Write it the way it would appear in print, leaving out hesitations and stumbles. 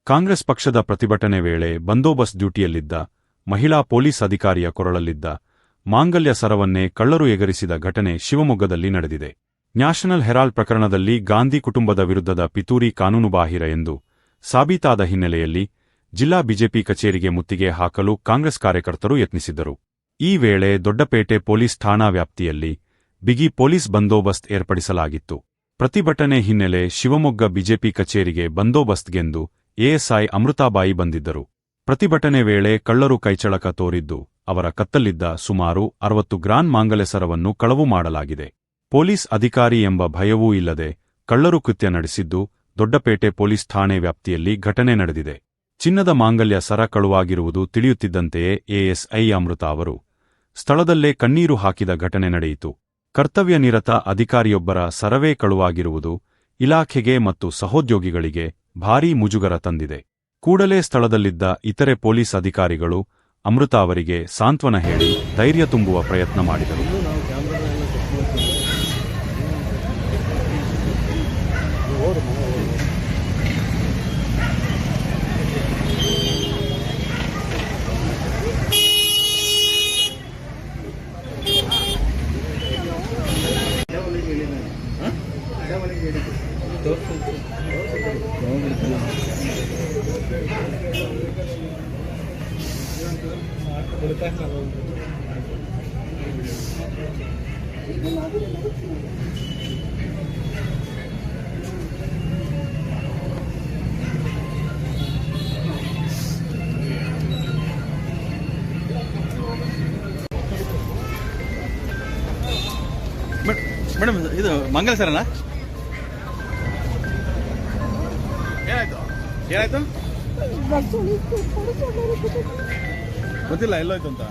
ಕಾಂಗ್ರೆಸ್ ಪಕ್ಷದ ಪ್ರತಿಭಟನೆ ವೇಳೆ ಬಂದೋಬಸ್ತ್ ಡ್ಯೂಟಿಯಲ್ಲಿದ್ದ ಮಹಿಳಾ ಪೊಲೀಸ್ ಅಧಿಕಾರಿಯ ಕೊರಳಲ್ಲಿದ್ದ ಮಾಂಗಲ್ಯ ಸರವನ್ನೇ ಕಳ್ಳರು ಎಗರಿಸಿದ ಘಟನೆ ಶಿವಮೊಗ್ಗದಲ್ಲಿ ನಡೆದಿದೆ. ನ್ಯಾಷನಲ್ ಹೆರಾಲ್ಡ್ ಪ್ರಕರಣದಲ್ಲಿ ಗಾಂಧಿ ಕುಟುಂಬದ ವಿರುದ್ಧದ ಪಿತೂರಿ ಕಾನೂನುಬಾಹಿರ ಎಂದು ಸಾಬೀತಾದ ಹಿನ್ನೆಲೆಯಲ್ಲಿ ಜಿಲ್ಲಾ ಬಿಜೆಪಿ ಕಚೇರಿಗೆ ಮುತ್ತಿಗೆ ಹಾಕಲು ಕಾಂಗ್ರೆಸ್ ಕಾರ್ಯಕರ್ತರು ಯತ್ನಿಸಿದ್ದರು. ಈ ವೇಳೆ ದೊಡ್ಡಪೇಟೆ ಪೊಲೀಸ್ ಠಾಣಾ ವ್ಯಾಪ್ತಿಯಲ್ಲಿ ಬಿಗಿ ಪೊಲೀಸ್ ಬಂದೋಬಸ್ತ್ ಏರ್ಪಡಿಸಲಾಗಿತ್ತು. ಪ್ರತಿಭಟನೆ ಹಿನ್ನೆಲೆ ಶಿವಮೊಗ್ಗ ಬಿಜೆಪಿ ಕಚೇರಿಗೆ ಬಂದೋಬಸ್ತ್ಗೆಂದು ಎಎಸ್ಐ ಅಮೃತಾಬಾಯಿ ಬಂದಿದ್ದರು. ಪ್ರತಿಭಟನೆ ವೇಳೆ ಕಳ್ಳರು ಕೈಚಳಕ ತೋರಿದ್ದು ಅವರ ಕತ್ತಲ್ಲಿದ್ದ ಸುಮಾರು 60 ಗ್ರಾಂ ಮಾಂಗಲ್ಯ ಸರವನ್ನು ಕಳವು ಮಾಡಲಾಗಿದೆ. ಪೊಲೀಸ್ ಅಧಿಕಾರಿ ಎಂಬ ಭಯವೂ ಇಲ್ಲದೆ ಕಳ್ಳರು ಕೃತ್ಯ ನಡೆಸಿದ್ದು ದೊಡ್ಡಪೇಟೆ ಪೊಲೀಸ್ ಠಾಣೆ ವ್ಯಾಪ್ತಿಯಲ್ಲಿ ಘಟನೆ ನಡೆದಿದೆ. ಚಿನ್ನದ ಮಾಂಗಲ್ಯ ಸರ ಕಳುವಾಗಿರುವುದು ತಿಳಿಯುತ್ತಿದ್ದಂತೆಯೇ ಎಎಸ್ಐ ಅಮೃತ ಅವರು ಸ್ಥಳದಲ್ಲೇ ಕಣ್ಣೀರು ಹಾಕಿದ ಘಟನೆ ನಡೆಯಿತು. ಕರ್ತವ್ಯ ನಿರತ ಅಧಿಕಾರಿಯೊಬ್ಬರ ಸರವೇ ಕಳುವಾಗಿರುವುದು ಇಲಾಖೆಗೆ ಮತ್ತು ಸಹೋದ್ಯೋಗಿಗಳಿಗೆ ಭಾರೀ ಮುಜುಗರ ತಂದಿದೆ. ಕೂಡಲೇ ಸ್ಥಳದಲ್ಲಿದ್ದ ಇತರೆ ಪೊಲೀಸ್ ಅಧಿಕಾರಿಗಳು ಅಮೃತ ಅವರಿಗೆ ಸಾಂತ್ವನ ಹೇಳಿ ಧೈರ್ಯ ತುಂಬುವ ಪ್ರಯತ್ನ ಮಾಡಿದರು. ಮೇಡಮ್ ಇದು ಮಂಗಲ ಸರನಾ? ಏನಾಯ್ತು ಗೊತ್ತಿಲ್ಲ, ಎಲ್ಲೋಯ್ತು ಅಂತ.